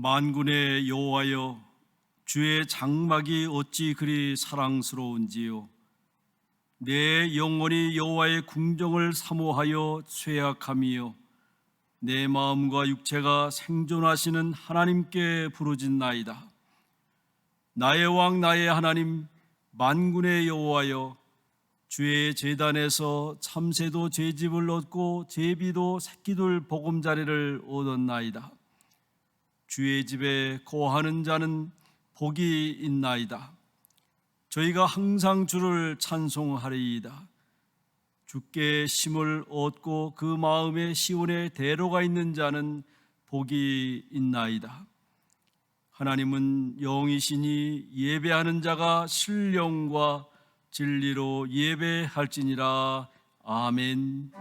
만군의 여호와여, 주의 장막이 어찌 그리 사랑스러운지요. 내 영혼이 여호와의 궁정을 사모하여 쇠약함이요, 내 마음과 육체가 생존하시는 하나님께 부르짖나이다. 나의 왕 나의 하나님, 만군의 여호와여, 주의 제단에서 참새도 제집을 얻고 제비도 새끼들 보금자리를 얻었나이다. 주의 집에 거하는 자는 복이 있나이다. 저희가 항상 주를 찬송하리이다. 주께 힘을 얻고 그 마음에 시온에 대로가 있는 자는 복이 있나이다. 하나님은 영이시니 예배하는 자가 신령과 진리로 예배할지니라. 아멘.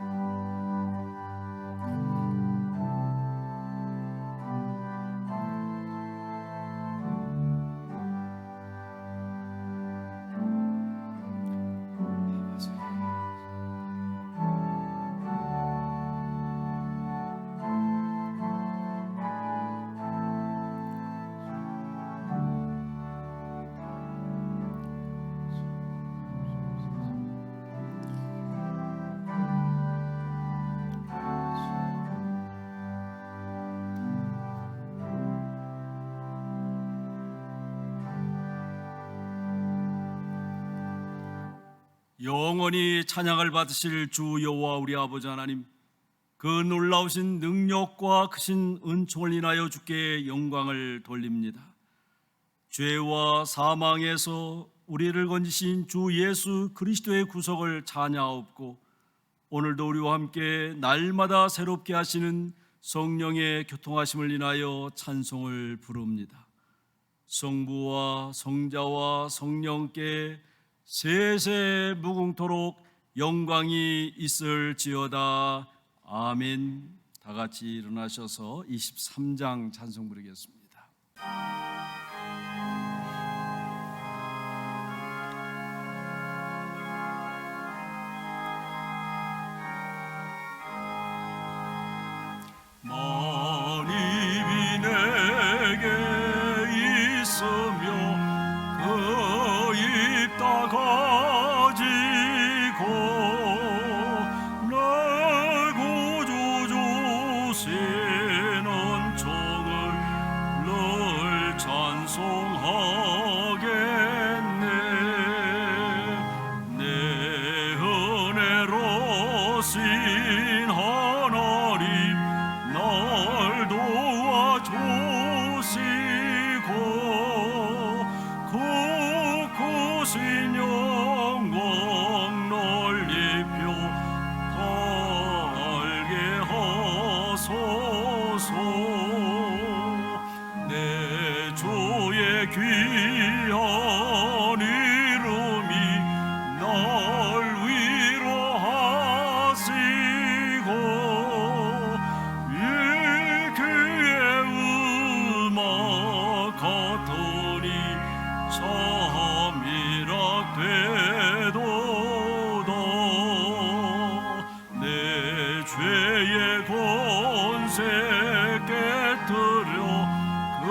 영원히 찬양을 받으실 주 여호와 우리 아버지 하나님, 그 놀라우신 능력과 크신 은총을 인하여 주께 영광을 돌립니다. 죄와 사망에서 우리를 건지신 주 예수 그리스도의 구속을 찬양하옵고, 오늘도 우리와 함께 날마다 새롭게 하시는 성령의 교통하심을 인하여 찬송을 부릅니다. 성부와 성자와 성령께 세세 무궁토록 영광이 있을지어다. 아멘. 다 같이 일어나셔서 23장 찬송 부르겠습니다. 만입이 내게 있으며 그 입 다 가지고 날 구주 주시는 종을 늘 찬송하겠네. 내 은혜로 신 하나님 날 도와주시고 크신 영광 넓히며 달게 하소서. 내 주의 귀한 이름이 날 위로하시고 이 귀의 음악 같으니 참이락되도다. 내 죄의 권세 깨뜨려 그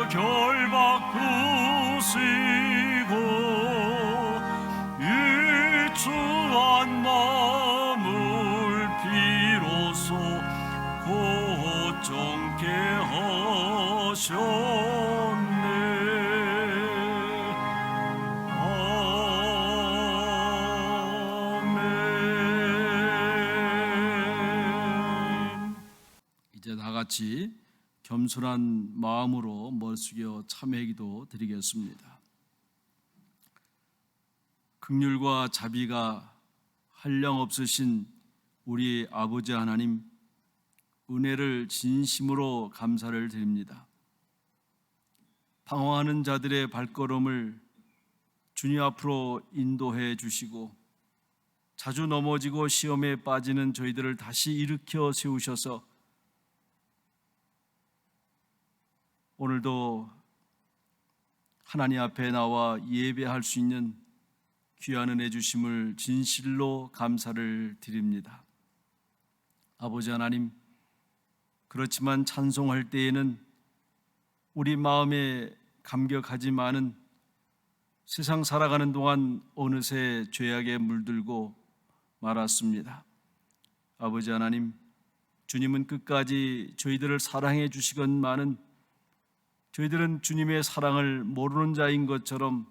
결박 부시고 이 추한 마음을 비로소 고정케 하셨네. 이제 다 같이 겸손한 마음으로 머리 숙여 참회 기도 드리겠습니다. 긍휼과 자비가 한량없으신 우리 아버지 하나님, 은혜를 진심으로 감사를 드립니다. 방황하는 자들의 발걸음을 주님 앞으로 인도해 주시고, 자주 넘어지고 시험에 빠지는 저희들을 다시 일으켜 세우셔서 오늘도 하나님 앞에 나와 예배할 수 있는 귀한 은혜 주심을 진실로 감사를 드립니다. 아버지 하나님, 그렇지만 찬송할 때에는 우리 마음에 감격하지만은 세상 살아가는 동안 어느새 죄악에 물들고 말았습니다. 아버지 하나님, 주님은 끝까지 저희들을 사랑해 주시건만은 저희들은 주님의 사랑을 모르는 자인 것처럼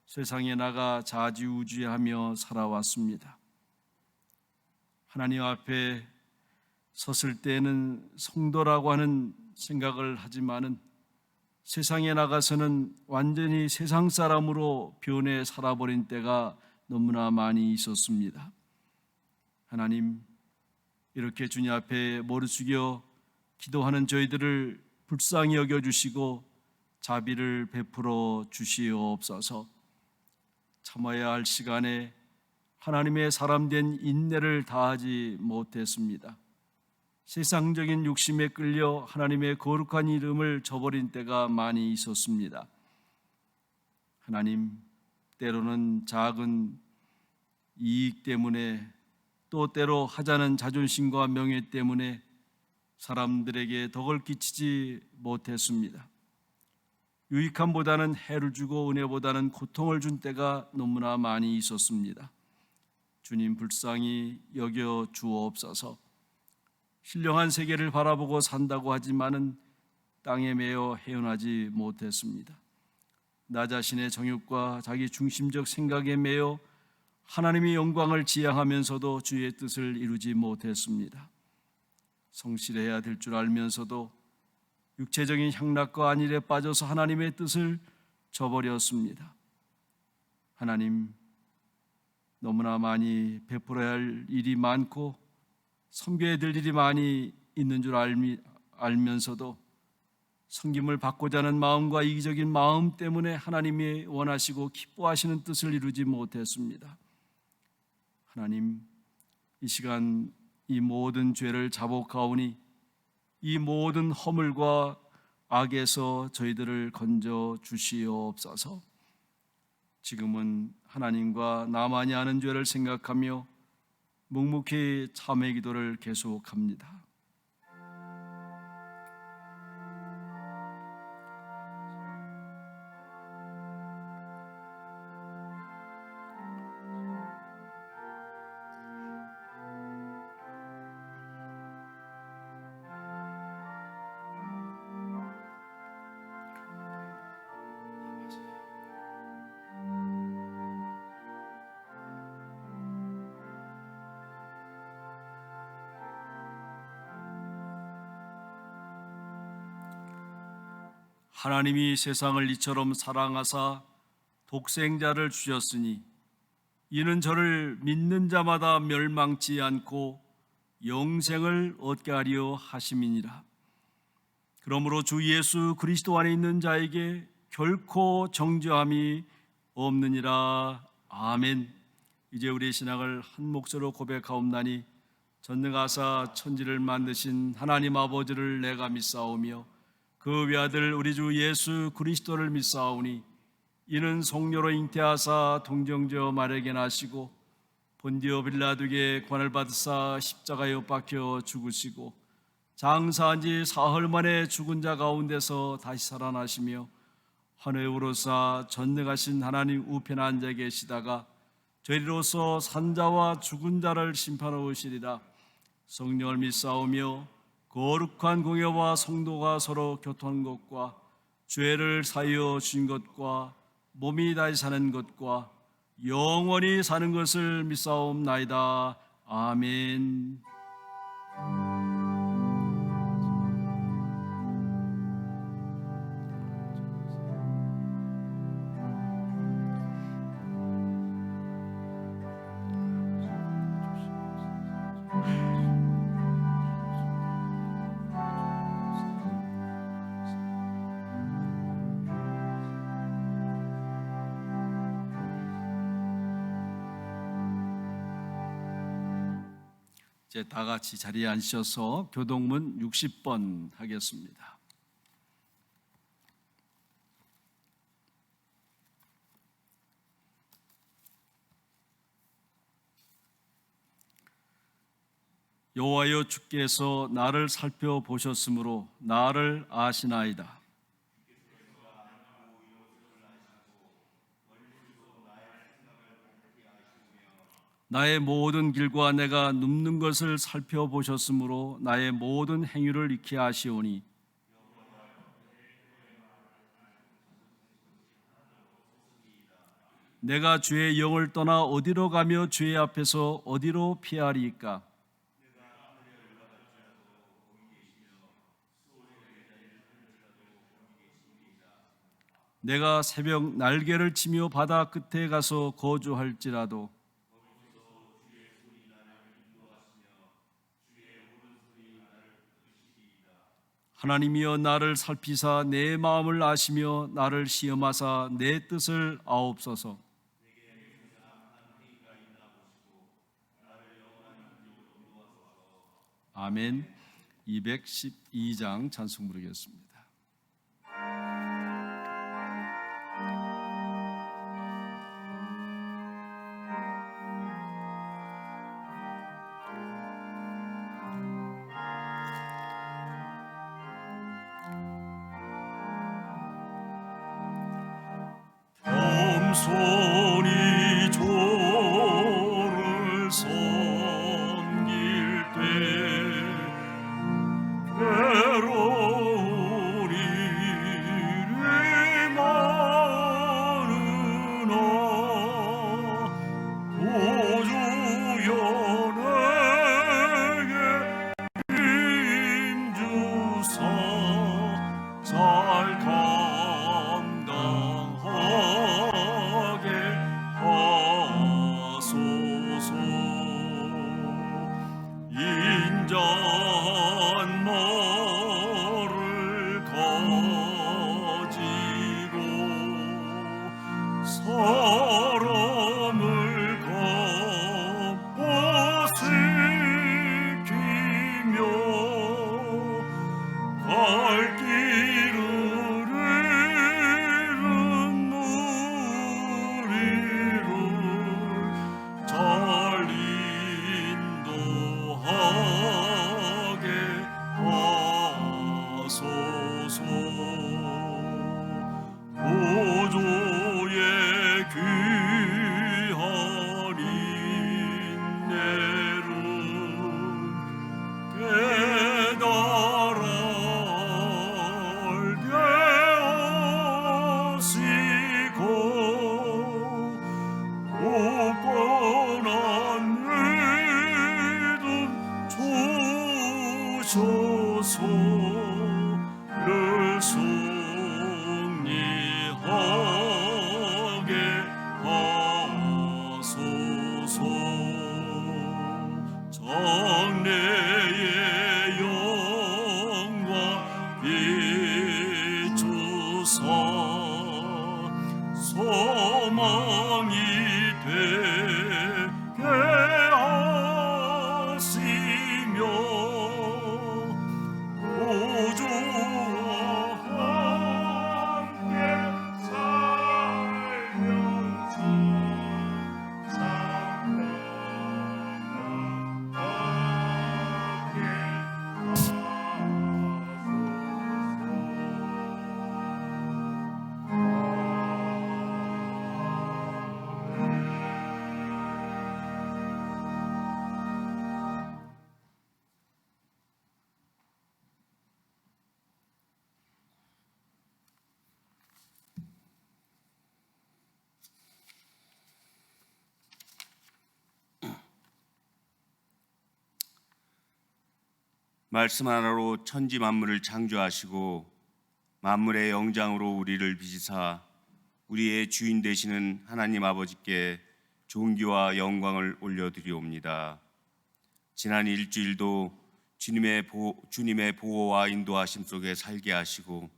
세상에 나가 좌지우지하며 살아왔습니다. 하나님 앞에 섰을 때에는 성도라고 하는 생각을 하지만은 세상에 나가서는 완전히 세상 사람으로 변해 살아버린 때가 너무나 많이 있었습니다. 하나님, 이렇게 주님 앞에 머리 숙여 기도하는 저희들을 불쌍히 여겨주시고 자비를 베풀어 주시옵소서. 참아야 할 시간에 하나님의 사람된 인내를 다하지 못했습니다. 세상적인 욕심에 끌려 하나님의 거룩한 이름을 저버린 때가 많이 있었습니다. 하나님, 때로는 작은 이익 때문에 또 때로 하자는 자존심과 명예 때문에 사람들에게 덕을 끼치지 못했습니다. 유익함보다는 해를 주고 은혜보다는 고통을 준 때가 너무나 많이 있었습니다. 주님, 불쌍히 여겨 주옵소서. 신령한 세계를 바라보고 산다고 하지만은 땅에 매여 헤어나지 못했습니다. 나 자신의 정욕과 자기 중심적 생각에 매여 하나님의 영광을 지향하면서도 주의 뜻을 이루지 못했습니다. 성실해야 될 줄 알면서도 육체적인 향락과 안일에 빠져서 하나님의 뜻을 저버렸습니다. 하나님, 너무나 많이 베풀어야 할 일이 많고 섬겨야 될 일이 많이 있는 줄 알면서도 섬김을 받고자 하는 마음과 이기적인 마음 때문에 하나님이 원하시고 기뻐하시는 뜻을 이루지 못했습니다. 하나님, 이 시간 이 모든 죄를 자복하오니 이 모든 허물과 악에서 저희들을 건져 주시옵소서. 지금은 하나님과 나만이 아는 죄를 생각하며 묵묵히 참회 기도를 계속합니다. 하나님이 세상을 이처럼 사랑하사 독생자를 주셨으니 이는 저를 믿는 자마다 멸망치 않고 영생을 얻게 하려 하심이니라. 그러므로 주 예수 그리스도 안에 있는 자에게 결코 정죄함이 없느니라. 아멘. 이제 우리의 신앙을 한 목소리로 고백하옵나니 전능하사 천지를 만드신 하나님 아버지를 내가 믿사오며 그 외아들 우리 주 예수 그리스도를 믿사오니 이는 성녀로 잉태하사 동정저 마리아에게 나시고 본디오 빌라도에게 관을 받으사 십자가에 못 박혀 죽으시고 장사한 지 사흘 만에 죽은 자 가운데서 다시 살아나시며 하늘에 오르사 전능하신 하나님 우편에 앉아 계시다가 저희로서 산자와 죽은 자를 심판하시리라. 성령을 믿사오며 거룩한 공예와 성도가 서로 교통한 것과 죄를 사하여 주신 것과 몸이 다시 사는 것과 영원히 사는 것을 믿사옵나이다. 아멘. 이제 다 같이 자리에 앉으셔서 교동문 60번 하겠습니다. 여호와여, 주께서 나를 살펴보셨으므로 나를 아시나이다. 나의 모든 길과 내가 눕는 것을 살펴보셨으므로 나의 모든 행위를 익히 아시오니 내가 주의 영을 떠나 어디로 가며 주의 앞에서 어디로 피하리이까? 내가 새벽 날개를 치며 바다 끝에 가서 거주할지라도 하나님이여 나를 살피사 내 마음을 아시며 나를 시험하사 내 뜻을 아옵소서. 아멘. 212장 찬송 부르겠습니다. 겸손히 주를 섬길 때 괴로운 일이 많으나 구주여 내게 힘주사 잘 감당하게 하소서. 인자말을 가지고 사람을 갚아시키며 갈 길을 잃은 무리를 잘 인도하게 하소서. 보조의 귀한 인내를 깨달아 알게 하시고 굳건한 믿음 주셔서 늘 승리하게 하소서. 장래의 영광 비추사 소망이 되게 하시며 우주와 함께 살면서 참담하게 말씀 하나로 천지 만물을 창조하시고 만물의 영장으로 우리를 빚으사 우리의 주인 되시는 하나님 아버지께 존귀와 영광을 올려드리옵니다. 지난 일주일도 주님의 보호와 인도하심 속에 살게 하시고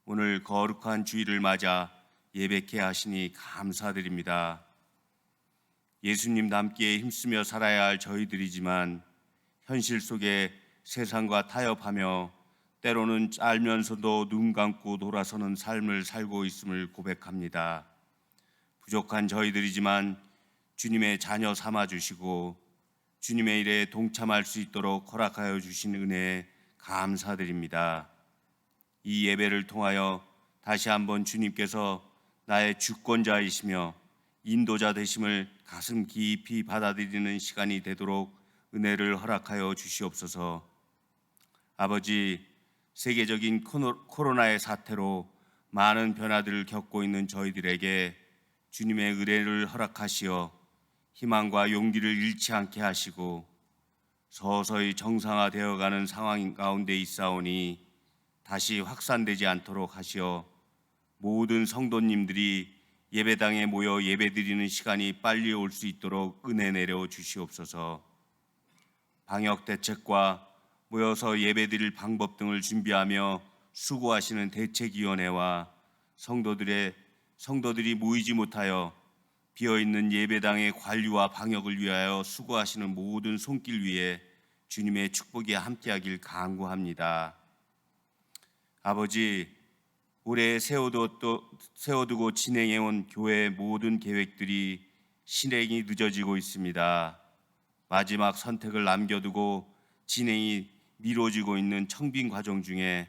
오늘 거룩한 주일을 맞아 예배케 하시니 감사드립니다. 예수님과 함께 힘쓰며 살아야 할 저희들이지만 현실 속에 세상과 타협하며 때로는 알면서도 눈 감고 돌아서는 삶을 살고 있음을 고백합니다. 부족한 저희들이지만 주님의 자녀 삼아주시고 주님의 일에 동참할 수 있도록 허락하여 주신 은혜에 감사드립니다. 이 예배를 통하여 다시 한번 주님께서 나의 주권자이시며 인도자 되심을 가슴 깊이 받아들이는 시간이 되도록 은혜를 허락하여 주시옵소서. 아버지, 세계적인 코로나의 사태로 많은 변화들을 겪고 있는 저희들에게 주님의 은혜를 허락하시어 희망과 용기를 잃지 않게 하시고 서서히 정상화되어가는 상황 가운데 있사오니 다시 확산되지 않도록 하시어 모든 성도님들이 예배당에 모여 예배드리는 시간이 빨리 올 수 있도록 은혜 내려 주시옵소서. 방역 대책과 모여서 예배드릴 방법 등을 준비하며 수고하시는 대책위원회와 성도들이 모이지 못하여 비어있는 예배당의 관리와 방역을 위하여 수고하시는 모든 손길 위에 주님의 축복이 함께하길 간구합니다. 아버지, 올해 세워두고 진행해온 교회의 모든 계획들이 실행이 늦어지고 있습니다. 마지막 선택을 남겨두고 진행이 미뤄지고 있는 청빙 과정 중에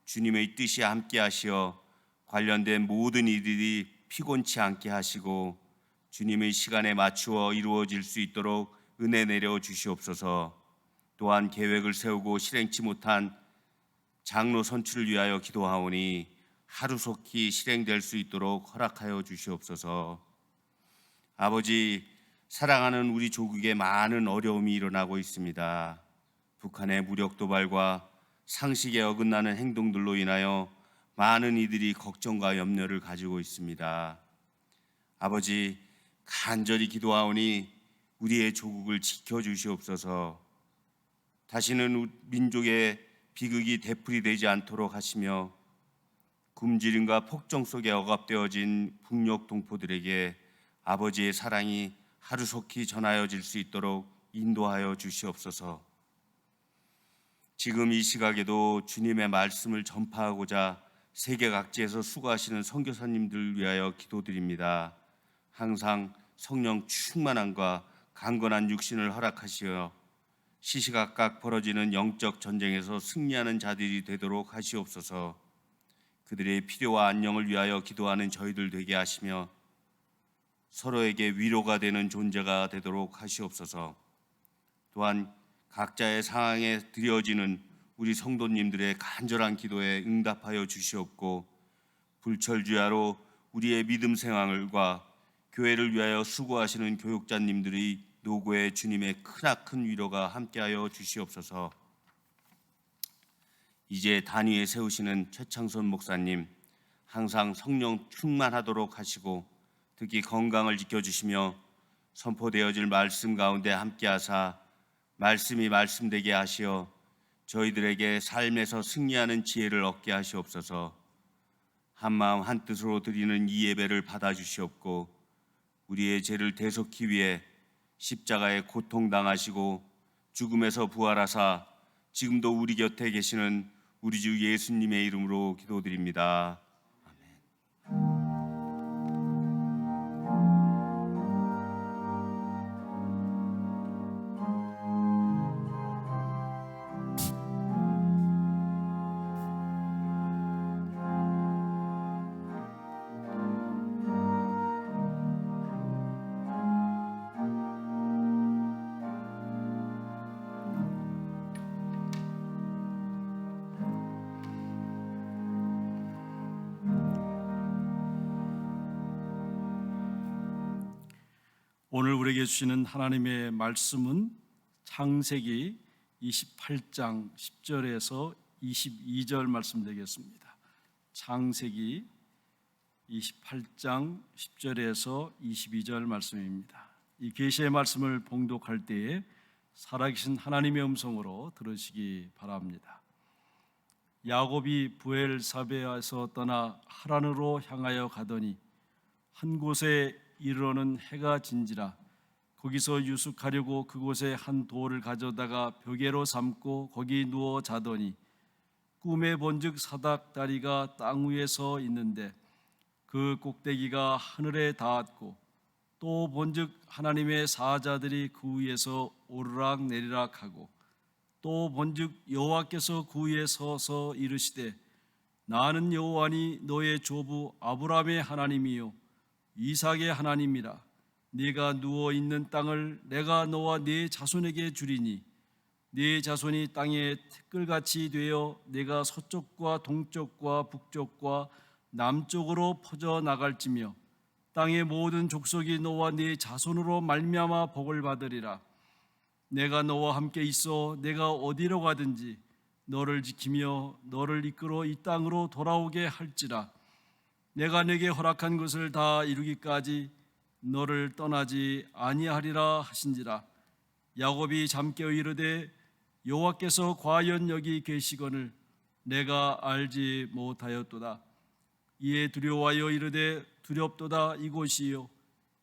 주님의 뜻이 함께 하시어 관련된 모든 일들이 피곤치 않게 하시고 주님의 시간에 맞추어 이루어질 수 있도록 은혜 내려 주시옵소서. 또한 계획을 세우고 실행치 못한 장로 선출을 위하여 기도하오니 하루속히 실행될 수 있도록 허락하여 주시옵소서. 아버지, 사랑하는 우리 조국에 많은 어려움이 일어나고 있습니다. 북한의 무력 도발과 상식에 어긋나는 행동들로 인하여 많은 이들이 걱정과 염려를 가지고 있습니다. 아버지, 간절히 기도하오니 우리의 조국을 지켜주시옵소서. 다시는 민족의 비극이 되풀이되지 않도록 하시며 굶주림과 폭정 속에 억압되어진 북녘 동포들에게 아버지의 사랑이 하루속히 전하여질 수 있도록 인도하여 주시옵소서. 지금 이 시각에도 주님의 말씀을 전파하고자 세계 각지에서 수고하시는 선교사님들을 위하여 기도드립니다. 항상 성령 충만함과 강건한 육신을 허락하시어 시시각각 벌어지는 영적 전쟁에서 승리하는 자들이 되도록 하시옵소서. 그들의 필요와 안녕을 위하여 기도하는 저희들 되게 하시며 서로에게 위로가 되는 존재가 되도록 하시옵소서. 또한 각자의 상황에 드려지는 우리 성도님들의 간절한 기도에 응답하여 주시옵고 불철주야로 우리의 믿음 생활과 교회를 위하여 수고하시는 교육자님들의 노고에 주님의 크나큰 위로가 함께하여 주시옵소서. 이제 단위에 세우시는 최창선 목사님, 항상 성령 충만하도록 하시고 특히 건강을 지켜주시며 선포되어질 말씀 가운데 함께하사 말씀이 말씀되게 하시어 저희들에게 삶에서 승리하는 지혜를 얻게 하시옵소서. 한마음 한뜻으로 드리는 이 예배를 받아주시옵고 우리의 죄를 대속히 위해 십자가에 고통당하시고 죽음에서 부활하사 지금도 우리 곁에 계시는 우리 주 예수님의 이름으로 기도드립니다. 오늘 우리에게 주시는 하나님의 말씀은 창세기 28장 10절에서 22절 말씀 되겠습니다. 창세기 28장 10절에서 22절 말씀입니다. 이 계시의 말씀을 봉독할 때에 살아계신 하나님의 음성으로 들으시기 바랍니다. 야곱이 브엘사베에서 떠나 하란으로 향하여 가더니 한 곳에 이르러는 해가 진지라 거기서 유숙하려고 그곳에 한 돌을 가져다가 벽에로 삼고 거기 누워 자더니 꿈에 본즉 사닥다리가 땅 위에 서 있는데 그 꼭대기가 하늘에 닿았고 또 본즉 하나님의 사자들이 그 위에서 오르락 내리락 하고 또 본즉 여호와께서 그 위에 서서 이르시되 나는 여호와니 너의 조부 아브라함의 하나님이요 이삭의 하나님이라. 네가 누워 있는 땅을 내가 너와 네 자손에게 주리니 네 자손이 땅의 티끌같이 되어 내가 서쪽과 동쪽과 북쪽과 남쪽으로 퍼져 나갈지며 땅의 모든 족속이 너와 네 자손으로 말미암아 복을 받으리라. 내가 너와 함께 있어 내가 어디로 가든지 너를 지키며 너를 이끌어 이 땅으로 돌아오게 할지라. 내가 네게 허락한 것을 다 이루기까지 너를 떠나지 아니하리라 하신지라. 야곱이 잠깨어 이르되 여호와께서 과연 여기 계시거늘 내가 알지 못하였도다. 이에 두려워하여 이르되 두렵도다. 이곳이요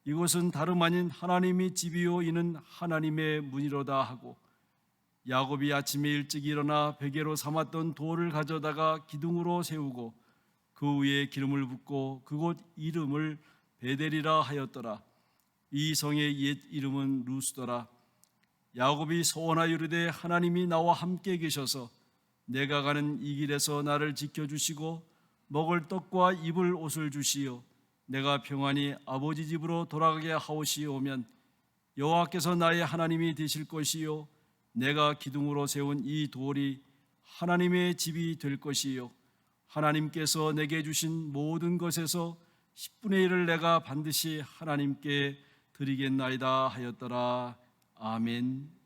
이곳은 다름 아닌 하나님의 집이요 이는 하나님의 문이로다 하고 야곱이 아침에 일찍 일어나 베개로 삼았던 돌을 가져다가 기둥으로 세우고 그 위에 기름을 붓고 그곳 이름을 베델이라 하였더라. 이 성의 옛 이름은 루스더라. 야곱이 소원하여 이르되 하나님이 나와 함께 계셔서 내가 가는 이 길에서 나를 지켜주시고 먹을 떡과 입을 옷을 주시어 내가 평안히 아버지 집으로 돌아가게 하오시오면 여호와께서 나의 하나님이 되실 것이요 내가 기둥으로 세운 이 돌이 하나님의 집이 될 것이요 하나님께서 내게 주신 모든 것에서 10분의 1을 내가 반드시 하나님께 드리겠나이다 하였더라. 아멘.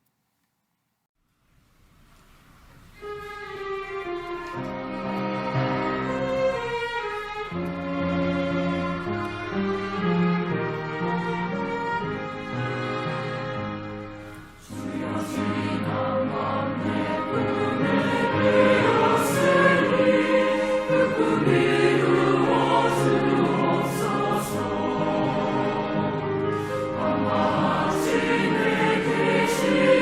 주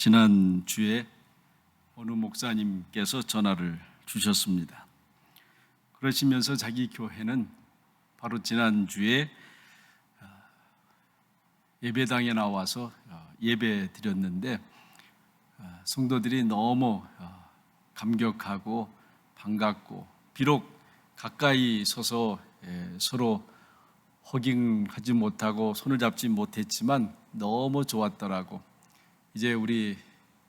지난주에 어느 목사님께서 전화를 주셨습니다. 그러시면서 자기 교회는 바로 지난주에 예배당에 나와서 예배 드렸는데 성도들이 너무 감격하고 반갑고, 비록 가까이 서서 서로 허깅하지 못하고 손을 잡지 못했지만 너무 좋았더라고. 이제 우리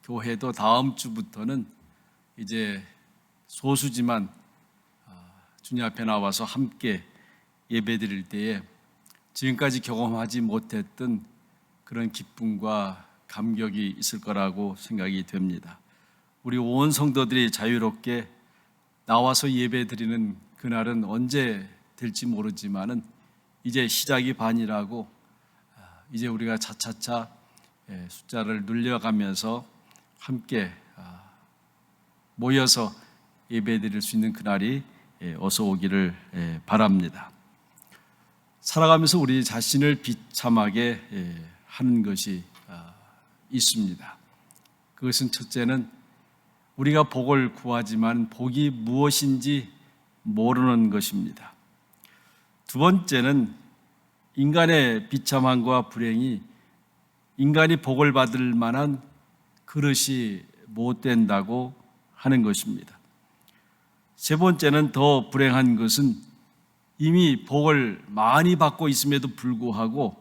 교회도 다음 주부터는 이제 소수지만 주님 앞에 나와서 함께 예배 드릴 때에 지금까지 경험하지 못했던 그런 기쁨과 감격이 있을 거라고 생각이 됩니다. 우리 온 성도들이 자유롭게 나와서 예배 드리는 그날은 언제 될지 모르지만은 이제 시작이 반이라고, 이제 우리가 차차차 숫자를 늘려가면서 함께 모여서 예배 드릴 수 있는 그날이 어서 오기를 바랍니다. 살아가면서 우리 자신을 비참하게 하는 것이 있습니다. 그것은 첫째는 우리가 복을 구하지만 복이 무엇인지 모르는 것입니다. 두 번째는 인간의 비참함과 불행이 인간이 복을 받을 만한 그릇이 못 된다고 하는 것입니다. 세 번째는 더 불행한 것은 이미 복을 많이 받고 있음에도 불구하고,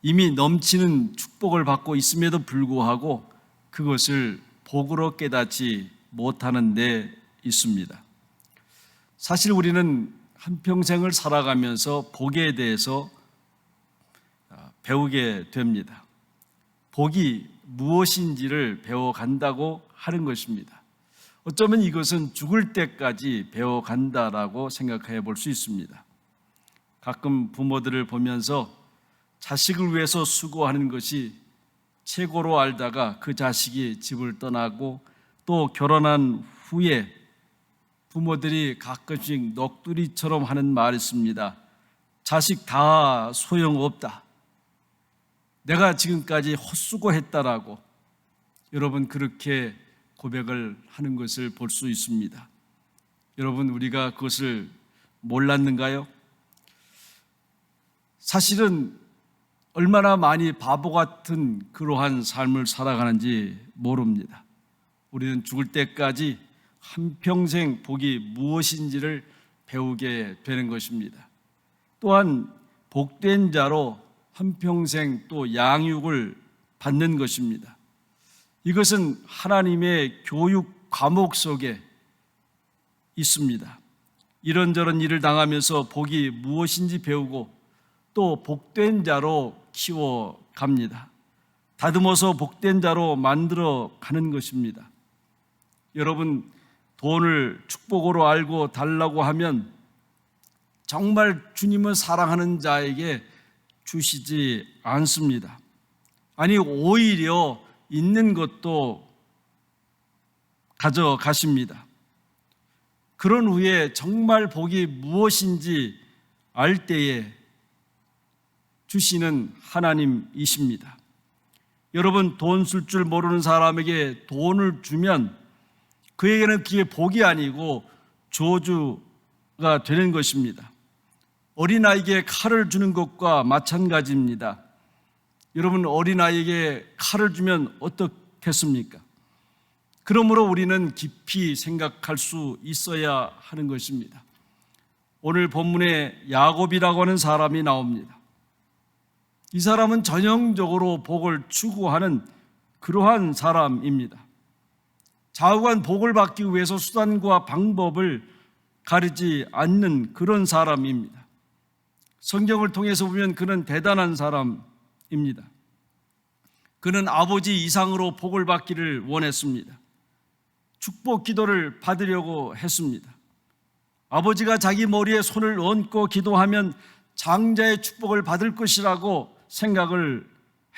이미 넘치는 축복을 받고 있음에도 불구하고 그것을 복으로 깨닫지 못하는 데 있습니다. 사실 우리는 한평생을 살아가면서 복에 대해서 배우게 됩니다. 복이 무엇인지를 배워간다고 하는 것입니다. 어쩌면 이것은 죽을 때까지 배워간다라고 생각해 볼 수 있습니다. 가끔 부모들을 보면서 자식을 위해서 수고하는 것이 최고로 알다가 그 자식이 집을 떠나고 또 결혼한 후에 부모들이 가끔씩 넋두리처럼 하는 말이 있습니다. 자식 다 소용없다. 내가 지금까지 헛수고했다라고 여러분 그렇게 고백을 하는 것을 볼 수 있습니다. 여러분, 우리가 그것을 몰랐는가요? 사실은 얼마나 많이 바보 같은 그러한 삶을 살아가는지 모릅니다. 우리는 죽을 때까지 한평생 복이 무엇인지를 배우게 되는 것입니다. 또한 복된 자로 한평생 또 양육을 받는 것입니다. 이것은 하나님의 교육 과목 속에 있습니다. 이런저런 일을 당하면서 복이 무엇인지 배우고 또 복된 자로 키워갑니다. 다듬어서 복된 자로 만들어 가는 것입니다. 여러분, 돈을 축복으로 알고 달라고 하면 정말 주님을 사랑하는 자에게 주시지 않습니다. 아니, 오히려 있는 것도 가져가십니다. 그런 후에 정말 복이 무엇인지 알 때에 주시는 하나님이십니다. 여러분, 돈 쓸 줄 모르는 사람에게 돈을 주면 그에게는 그게 복이 아니고 저주가 되는 것입니다. 어린아이에게 칼을 주는 것과 마찬가지입니다. 여러분, 어린아이에게 칼을 주면 어떻겠습니까? 그러므로 우리는 깊이 생각할 수 있어야 하는 것입니다. 오늘 본문에 야곱이라고 하는 사람이 나옵니다. 이 사람은 전형적으로 복을 추구하는 그러한 사람입니다. 좌우한 복을 받기 위해서 수단과 방법을 가리지 않는 그런 사람입니다. 성경을 통해서 보면 그는 대단한 사람입니다. 그는 아버지 이상으로 복을 받기를 원했습니다. 축복 기도를 받으려고 했습니다. 아버지가 자기 머리에 손을 얹고 기도하면 장자의 축복을 받을 것이라고 생각을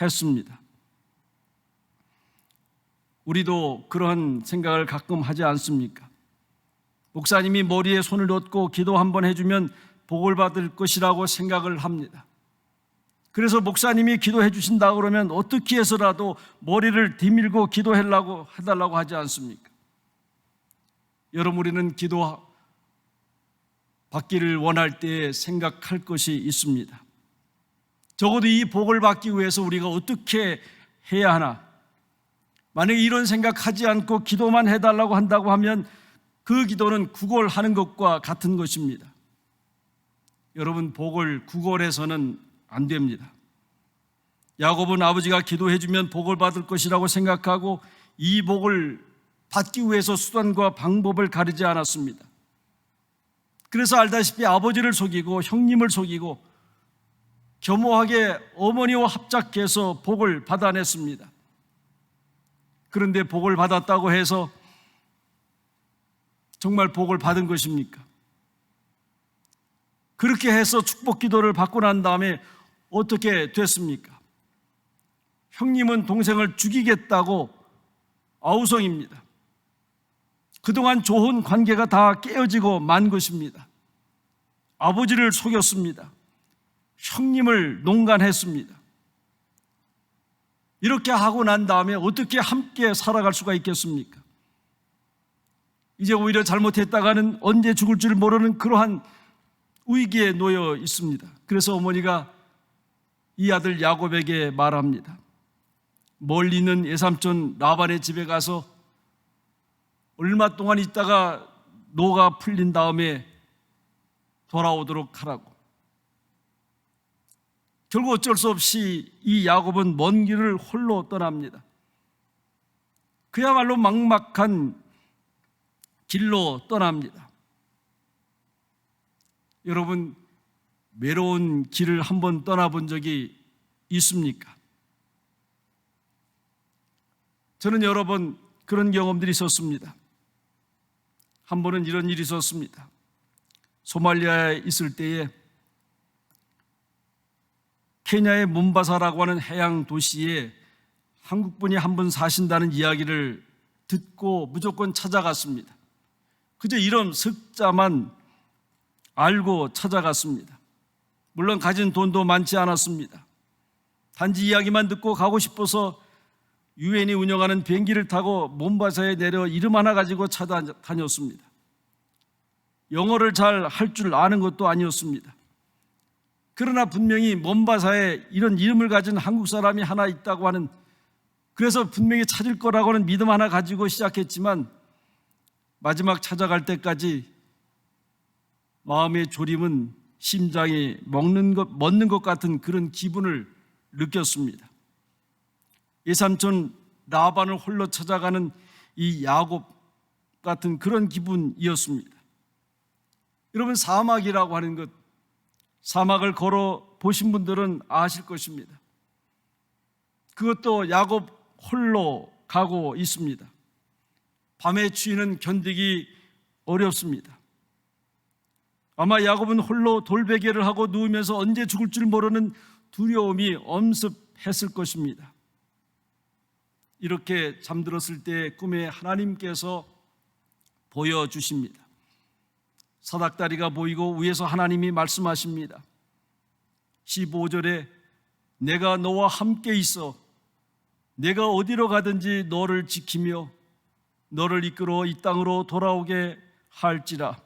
했습니다. 우리도 그러한 생각을 가끔 하지 않습니까? 목사님이 머리에 손을 얹고 기도 한번 해주면 복을 받을 것이라고 생각을 합니다. 그래서 목사님이 기도해 주신다 그러면 어떻게 해서라도 머리를 디밀고 기도해달라고 하지 않습니까? 여러분, 우리는 기도 받기를 원할 때 생각할 것이 있습니다. 적어도 이 복을 받기 위해서 우리가 어떻게 해야 하나? 만약에 이런 생각하지 않고 기도만 해달라고 한다고 하면 그 기도는 구걸하는 것과 같은 것입니다. 여러분, 복을 구걸해서는 안 됩니다. 야곱은 아버지가 기도해 주면 복을 받을 것이라고 생각하고 이 복을 받기 위해서 수단과 방법을 가리지 않았습니다. 그래서 알다시피 아버지를 속이고 형님을 속이고 겸허하게 어머니와 합작해서 복을 받아냈습니다. 그런데 복을 받았다고 해서 정말 복을 받은 것입니까? 그렇게 해서 축복 기도를 받고 난 다음에 어떻게 됐습니까? 형님은 동생을 죽이겠다고 아우성입니다. 그동안 좋은 관계가 다 깨어지고 만 것입니다. 아버지를 속였습니다. 형님을 농간했습니다. 이렇게 하고 난 다음에 어떻게 함께 살아갈 수가 있겠습니까? 이제 오히려 잘못했다가는 언제 죽을 줄 모르는 그러한 위기에 놓여 있습니다. 그래서 어머니가 이 아들 야곱에게 말합니다. 멀리 있는 외삼촌 라반의 집에 가서 얼마 동안 있다가 노가 풀린 다음에 돌아오도록 하라고. 결국 어쩔 수 없이 이 야곱은 먼 길을 홀로 떠납니다. 그야말로 막막한 길로 떠납니다. 여러분, 외로운 길을 한번 떠나본 적이 있습니까? 저는 여러 번 그런 경험들이 있었습니다. 한 번은 이런 일이 있었습니다. 소말리아에 있을 때에 케냐의 몬바사라고 하는 해양 도시에 한국분이 한 분 사신다는 이야기를 듣고 무조건 찾아갔습니다. 그저 이름 석자만 알고 찾아갔습니다. 물론 가진 돈도 많지 않았습니다. 단지 이야기만 듣고 가고 싶어서 유엔이 운영하는 비행기를 타고 몬바사에 내려 이름 하나 가지고 찾아다녔습니다. 영어를 잘 할 줄 아는 것도 아니었습니다. 그러나 분명히 몬바사에 이런 이름을 가진 한국 사람이 하나 있다고 하는, 그래서 분명히 찾을 거라고는 믿음 하나 가지고 시작했지만 마지막 찾아갈 때까지 마음의 졸임은 심장이 멎는 것 같은 그런 기분을 느꼈습니다. 외삼촌 라반을 홀로 찾아가는 이 야곱 같은 그런 기분이었습니다. 여러분, 사막이라고 하는 것, 사막을 걸어 보신 분들은 아실 것입니다. 그것도 야곱 홀로 가고 있습니다. 밤의 추위는 견디기 어렵습니다. 아마 야곱은 홀로 돌베개를 하고 누우면서 언제 죽을 줄 모르는 두려움이 엄습했을 것입니다. 이렇게 잠들었을 때 꿈에 하나님께서 보여주십니다. 사닥다리가 보이고 위에서 하나님이 말씀하십니다. 15절에 내가 너와 함께 있어 내가 어디로 가든지 너를 지키며 너를 이끌어 이 땅으로 돌아오게 할지라.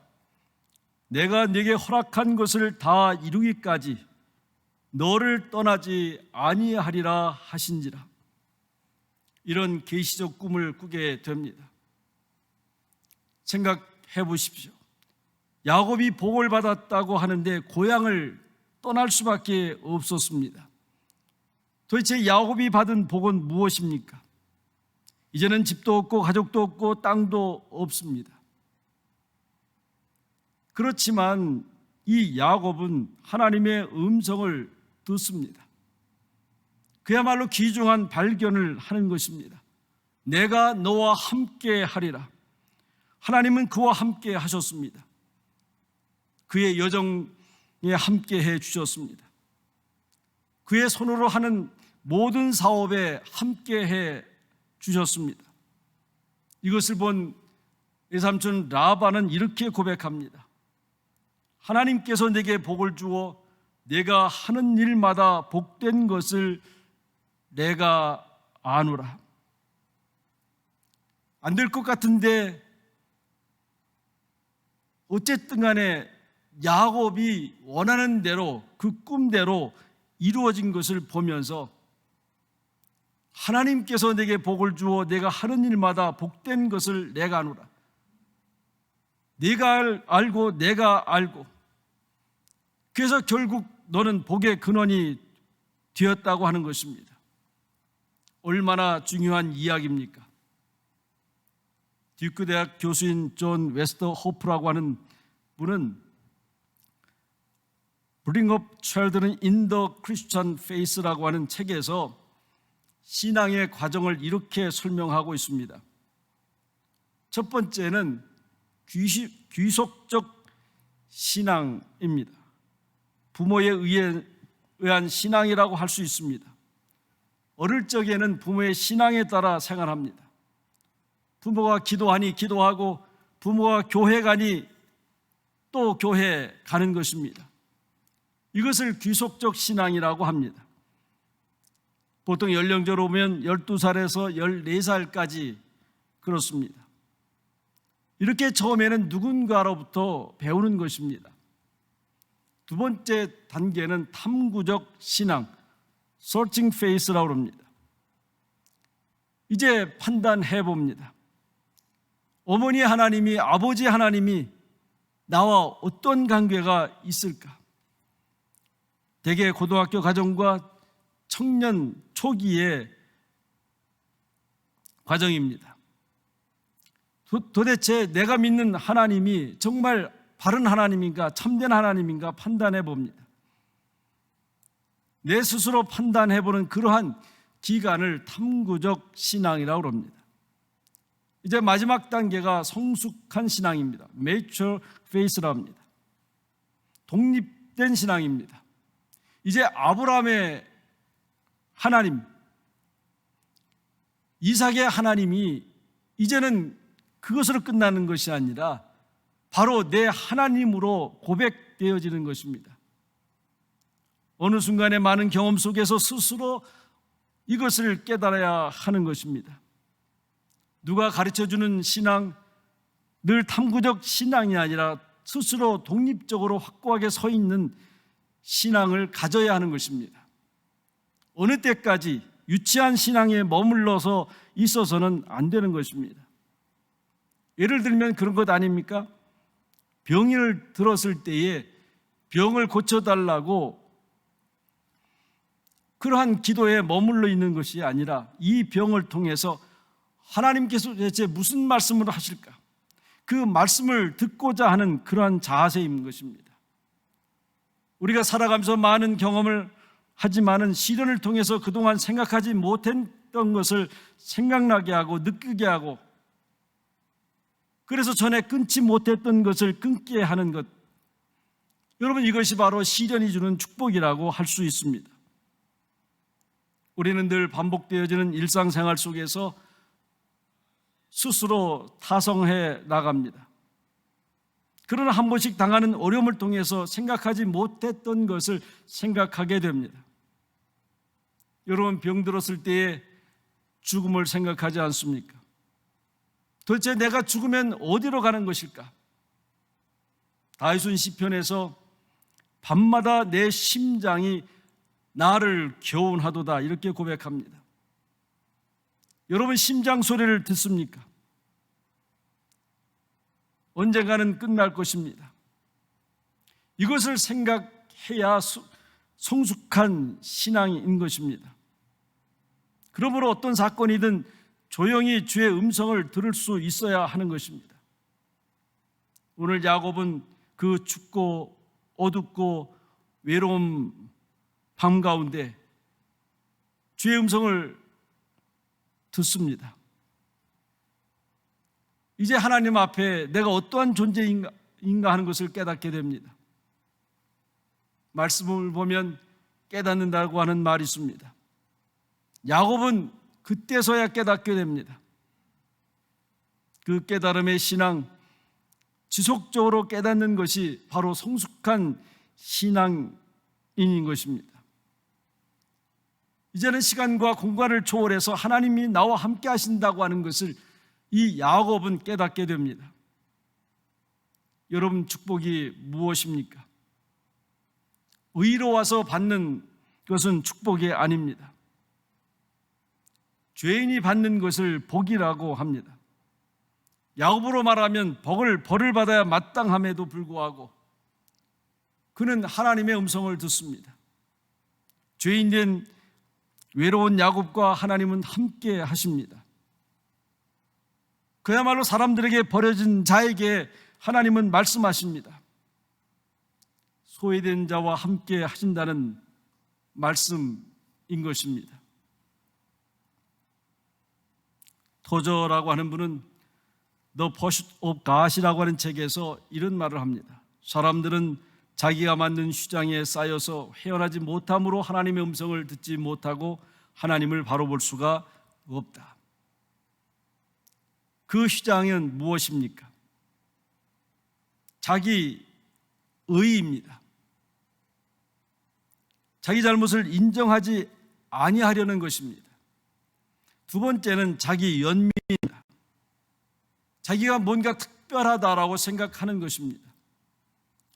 내가 네게 허락한 것을 다 이루기까지 너를 떠나지 아니하리라 하신지라. 이런 계시적 꿈을 꾸게 됩니다. 생각해 보십시오. 야곱이 복을 받았다고 하는데 고향을 떠날 수밖에 없었습니다. 도대체 야곱이 받은 복은 무엇입니까? 이제는 집도 없고 가족도 없고 땅도 없습니다. 그렇지만 이 야곱은 하나님의 음성을 듣습니다. 그야말로 귀중한 발견을 하는 것입니다. 내가 너와 함께 하리라. 하나님은 그와 함께 하셨습니다. 그의 여정에 함께 해 주셨습니다. 그의 손으로 하는 모든 사업에 함께 해 주셨습니다. 이것을 본 외삼촌 라반은 이렇게 고백합니다. 하나님께서 내게 복을 주어 내가 하는 일마다 복된 것을 내가 아노라. 안 될 것 같은데 어쨌든 간에 야곱이 원하는 대로 그 꿈대로 이루어진 것을 보면서 하나님께서 내게 복을 주어 내가 하는 일마다 복된 것을 내가 아노라. 네가 알고 내가 알고, 그래서 결국 너는 복의 근원이 되었다고 하는 것입니다. 얼마나 중요한 이야기입니까? 듀크 대학 교수인 존 웨스터 호프라고 하는 분은 Bring Up Children in the Christian Faith라고 하는 책에서 신앙의 과정을 이렇게 설명하고 있습니다. 첫 번째는 귀속적 신앙입니다. 부모에 의한 신앙이라고 할 수 있습니다. 어릴 적에는 부모의 신앙에 따라 생활합니다. 부모가 기도하니 기도하고, 부모가 교회 가니 또 교회 가는 것입니다. 이것을 귀속적 신앙이라고 합니다. 보통 연령적으로 보면 12살에서 14살까지 그렇습니다. 이렇게 처음에는 누군가로부터 배우는 것입니다. 두 번째 단계는 탐구적 신앙, Searching Faith라고 합니다. 이제 판단해 봅니다. 어머니 하나님이, 아버지 하나님이 나와 어떤 관계가 있을까? 대개 고등학교 과정과 청년 초기의 과정입니다. 도대체 내가 믿는 하나님이 정말 바른 하나님인가, 참된 하나님인가 판단해 봅니다. 내 스스로 판단해 보는 그러한 기간을 탐구적 신앙이라고 합니다. 이제 마지막 단계가 성숙한 신앙입니다. Mature Faith라고 합니다. 독립된 신앙입니다. 이제 아브라함의 하나님, 이삭의 하나님이 이제는 그것으로 끝나는 것이 아니라 바로 내 하나님으로 고백되어지는 것입니다. 어느 순간에 많은 경험 속에서 스스로 이것을 깨달아야 하는 것입니다. 누가 가르쳐주는 신앙, 늘 탐구적 신앙이 아니라 스스로 독립적으로 확고하게 서 있는 신앙을 가져야 하는 것입니다. 어느 때까지 유치한 신앙에 머물러서 있어서는 안 되는 것입니다. 예를 들면 그런 것 아닙니까? 병을 들었을 때에 병을 고쳐달라고 그러한 기도에 머물러 있는 것이 아니라 이 병을 통해서 하나님께서 대체 무슨 말씀을 하실까? 그 말씀을 듣고자 하는 그러한 자세인 것입니다. 우리가 살아가면서 많은 경험을 하지만은 시련을 통해서 그동안 생각하지 못했던 것을 생각나게 하고 느끼게 하고, 그래서 전에 끊지 못했던 것을 끊게 하는 것, 여러분, 이것이 바로 시련이 주는 축복이라고 할 수 있습니다. 우리는 늘 반복되어지는 일상생활 속에서 스스로 타성해 나갑니다. 그러나 한 번씩 당하는 어려움을 통해서 생각하지 못했던 것을 생각하게 됩니다. 여러분, 병들었을 때에 죽음을 생각하지 않습니까? 도대체 내가 죽으면 어디로 가는 것일까? 다윗은 시편에서 밤마다 내 심장이 나를 교훈하도다 이렇게 고백합니다. 여러분, 심장 소리를 듣습니까? 언젠가는 끝날 것입니다. 이것을 생각해야 성숙한 신앙인 것입니다. 그러므로 어떤 사건이든 조용히 주의 음성을 들을 수 있어야 하는 것입니다. 오늘 야곱은 그 춥고 어둡고 외로운 밤 가운데 주의 음성을 듣습니다. 이제 하나님 앞에 내가 어떠한 존재인가 하는 것을 깨닫게 됩니다. 말씀을 보면 깨닫는다고 하는 말이 있습니다. 야곱은 그때서야 깨닫게 됩니다. 그 깨달음의 신앙, 지속적으로 깨닫는 것이 바로 성숙한 신앙인 것입니다. 이제는 시간과 공간을 초월해서 하나님이 나와 함께 하신다고 하는 것을 이 야곱은 깨닫게 됩니다. 여러분, 축복이 무엇입니까? 의로워서 받는 것은 축복이 아닙니다. 죄인이 받는 것을 복이라고 합니다. 야곱으로 말하면 벌을 받아야 마땅함에도 불구하고 그는 하나님의 음성을 듣습니다. 죄인된 외로운 야곱과 하나님은 함께 하십니다. 그야말로 사람들에게 버려진 자에게 하나님은 말씀하십니다. 소외된 자와 함께 하신다는 말씀인 것입니다. 토저라고 하는 분은 The Pursuit of God이라고 하는 책에서 이런 말을 합니다. 사람들은 자기가 만든 휘장에 쌓여서 헤어나지 못함으로 하나님의 음성을 듣지 못하고 하나님을 바로 볼 수가 없다. 그 휘장은 무엇입니까? 자기 의입니다. 자기 잘못을 인정하지 아니하려는 것입니다. 두 번째는 자기 연민입니다. 자기가 뭔가 특별하다라고 생각하는 것입니다.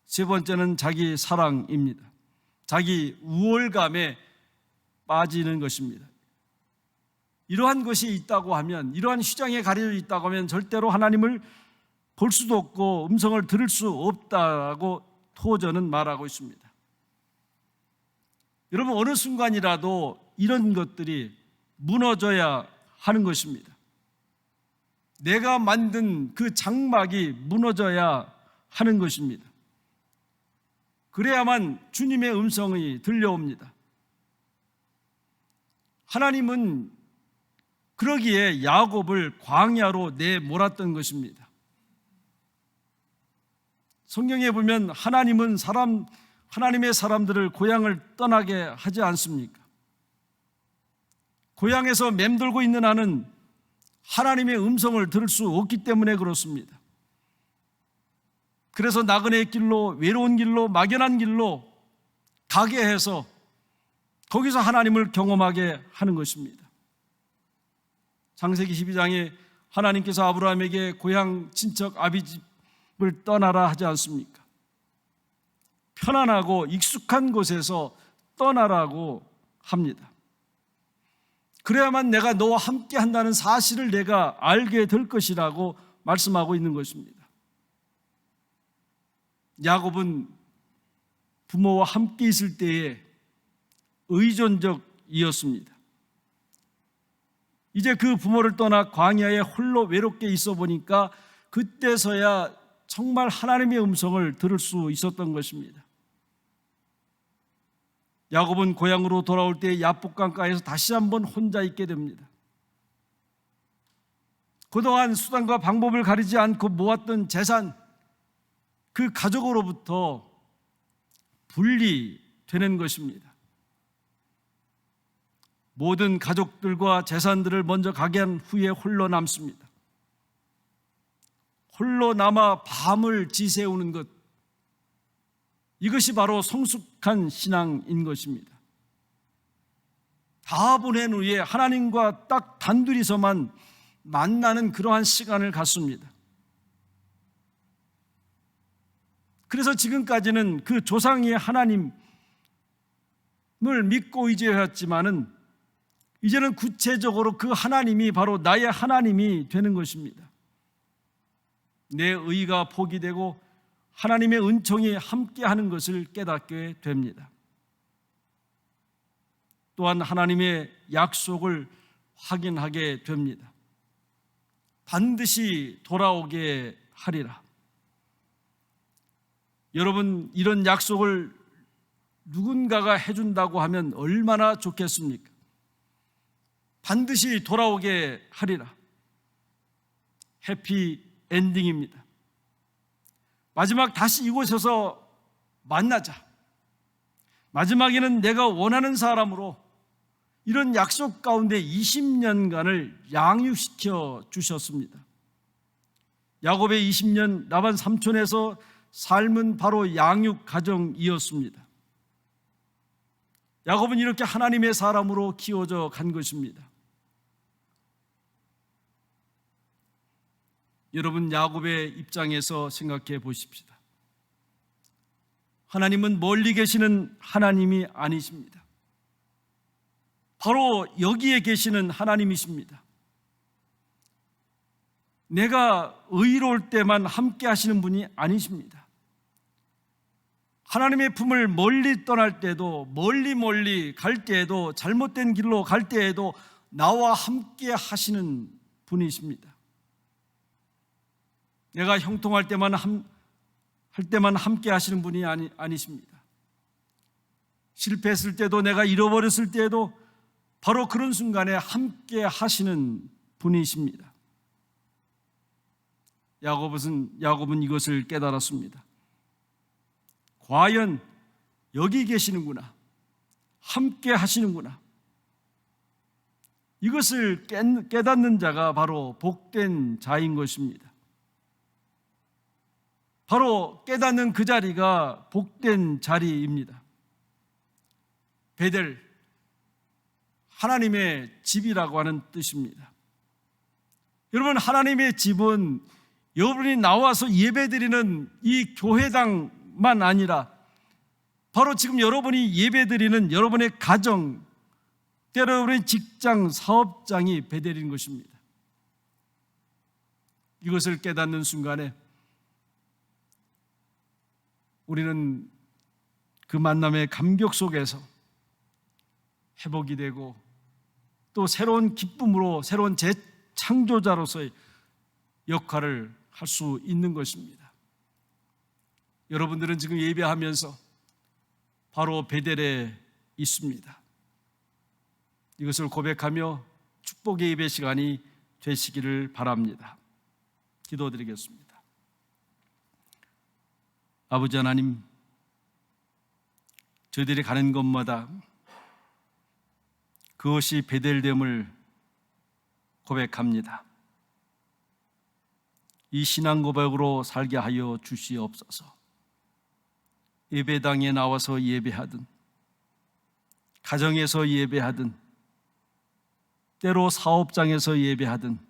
세 번째는 자기 사랑입니다. 자기 우월감에 빠지는 것입니다. 이러한 것이 있다고 하면, 이러한 휘장에 가려져 있다고 하면 절대로 하나님을 볼 수도 없고 음성을 들을 수 없다고 토저는 말하고 있습니다. 여러분, 어느 순간이라도 이런 것들이 무너져야 하는 것입니다. 내가 만든 그 장막이 무너져야 하는 것입니다. 그래야만 주님의 음성이 들려옵니다. 하나님은 그러기에 야곱을 광야로 내몰았던 것입니다. 성경에 보면 하나님의 사람들을 고향을 떠나게 하지 않습니까? 고향에서 맴돌고 있는 한은 하나님의 음성을 들을 수 없기 때문에 그렇습니다. 그래서 나그네의 길로, 외로운 길로, 막연한 길로 가게 해서 거기서 하나님을 경험하게 하는 것입니다. 창세기 12장에 하나님께서 아브라함에게 고향 친척 아비집을 떠나라 하지 않습니까? 편안하고 익숙한 곳에서 떠나라고 합니다. 그래야만 내가 너와 함께 한다는 사실을 내가 알게 될 것이라고 말씀하고 있는 것입니다. 야곱은 부모와 함께 있을 때에 의존적이었습니다. 이제 그 부모를 떠나 광야에 홀로 외롭게 있어 보니까 그때서야 정말 하나님의 음성을 들을 수 있었던 것입니다. 야곱은 고향으로 돌아올 때 야복강가에서 다시 한번 혼자 있게 됩니다. 그동안 수단과 방법을 가리지 않고 모았던 재산, 그 가족으로부터 분리되는 것입니다. 모든 가족들과 재산들을 먼저 가게 한 후에 홀로 남습니다. 홀로 남아 밤을 지새우는 것, 이것이 바로 성숙한 신앙인 것입니다. 다 보낸 후에 하나님과 딱 단둘이서만 만나는 그러한 시간을 갖습니다. 그래서 지금까지는 그 조상의 하나님을 믿고 의지해왔지만은 이제는 구체적으로 그 하나님이 바로 나의 하나님이 되는 것입니다. 내 의가 포기되고 하나님의 은총이 함께하는 것을 깨닫게 됩니다. 또한 하나님의 약속을 확인하게 됩니다. 반드시 돌아오게 하리라. 여러분, 이런 약속을 누군가가 해준다고 하면 얼마나 좋겠습니까? 반드시 돌아오게 하리라. 해피 엔딩입니다. 마지막 다시 이곳에서 만나자. 마지막에는 내가 원하는 사람으로 이런 약속 가운데 20년간을 양육시켜 주셨습니다. 야곱의 20년 라반 삼촌에서 삶은 바로 양육 가정이었습니다. 야곱은 이렇게 하나님의 사람으로 키워져 간 것입니다. 여러분, 야곱의 입장에서 생각해 보십시다. 하나님은 멀리 계시는 하나님이 아니십니다. 바로 여기에 계시는 하나님이십니다. 내가 의로울 때만 함께 하시는 분이 아니십니다. 하나님의 품을 멀리 떠날 때도, 멀리 갈 때에도, 잘못된 길로 갈 때에도 나와 함께 하시는 분이십니다. 내가 형통할 때만 함께 하시는 분이 아니십니다. 실패했을 때도, 내가 잃어버렸을 때에도 바로 그런 순간에 함께 하시는 분이십니다. 야곱은 이것을 깨달았습니다. 과연 여기 계시는구나, 함께 하시는구나. 이것을 깨닫는 자가 바로 복된 자인 것입니다. 바로 깨닫는 그 자리가 복된 자리입니다. 베델, 하나님의 집이라고 하는 뜻입니다. 여러분, 하나님의 집은 여러분이 나와서 예배드리는 이 교회당만 아니라 바로 지금 여러분이 예배드리는 여러분의 가정, 때로 여러분의 직장, 사업장이 베델인 것입니다. 이것을 깨닫는 순간에 우리는 그 만남의 감격 속에서 회복이 되고 또 새로운 기쁨으로 새로운 재창조자로서의 역할을 할 수 있는 것입니다. 여러분들은 지금 예배하면서 바로 베델에 있습니다. 이것을 고백하며 축복의 예배 시간이 되시기를 바랍니다. 기도드리겠습니다. 아버지 하나님, 저희들이 가는 곳마다 그것이 베델됨을 고백합니다. 이 신앙 고백으로 살게 하여 주시옵소서. 예배당에 나와서 예배하든, 가정에서 예배하든, 때로 사업장에서 예배하든,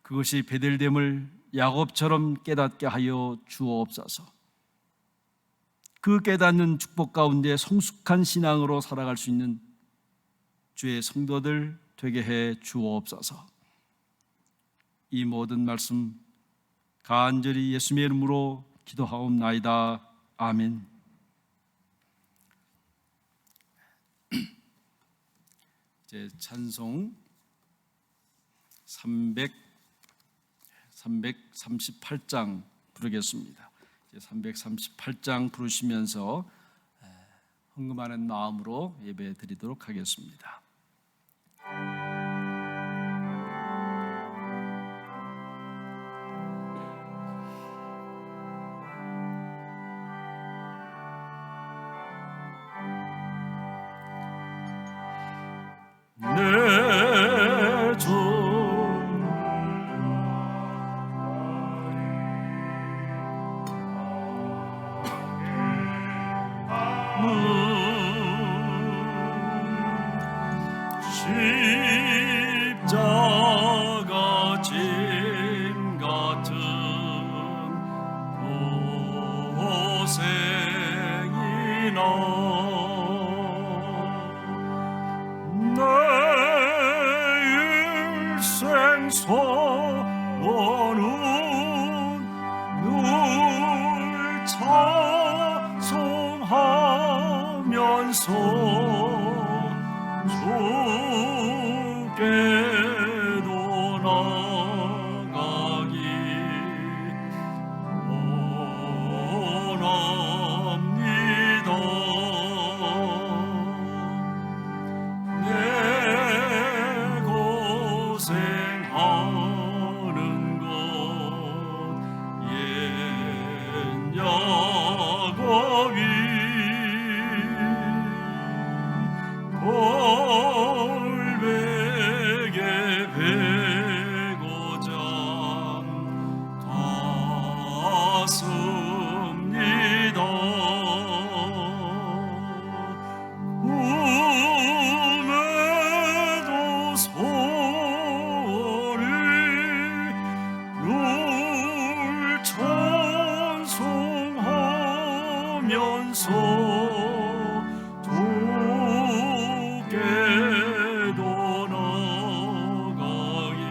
그것이 베델됨을 야곱처럼 깨닫게 하여 주옵소서. 그 깨닫는 축복 가운데 성숙한 신앙으로 살아갈 수 있는 주의 성도들 되게 해 주옵소서. 이 모든 말씀 간절히 예수님의 이름으로 기도하옵나이다. 아멘. 이제 찬송 338장 부르겠습니다. 338장 부르시면서 헌금하는 마음으로 예배 드리도록 하겠습니다. 십자가 짐 같은 고생이나 내 일생 소원은 늘 찬송하면서 주께도 나가기 원합니다. 내 고생하는 것 옛 야곱이 골백에 주께도 나가기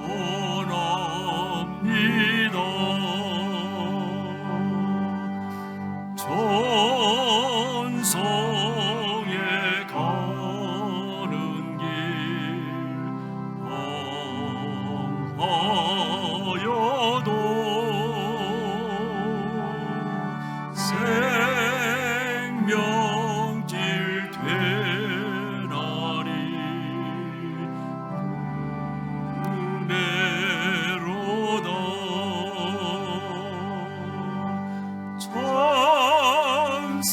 원합니다. 천성에 가는 길 항하여도 생명질 되나니 은혜로다.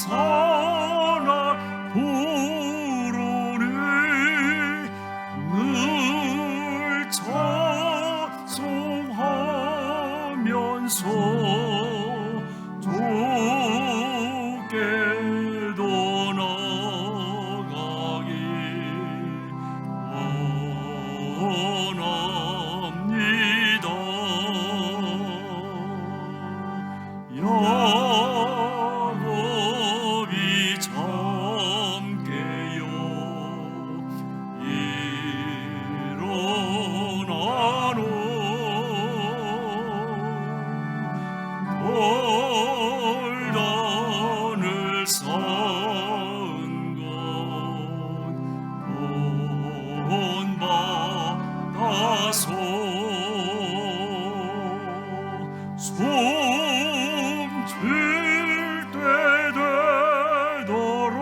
천사나 부르니 늘 찬송하면서 주께도 나가기 원합니다. 야곱이 참게요 일어나노 돌단을 쌓은 것 본받아서 숨쉴 때 되도록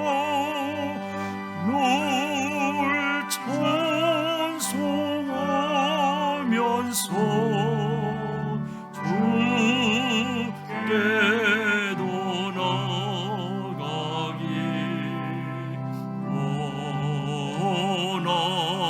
늘 찬송하면서 주께도 나가기 원합니다.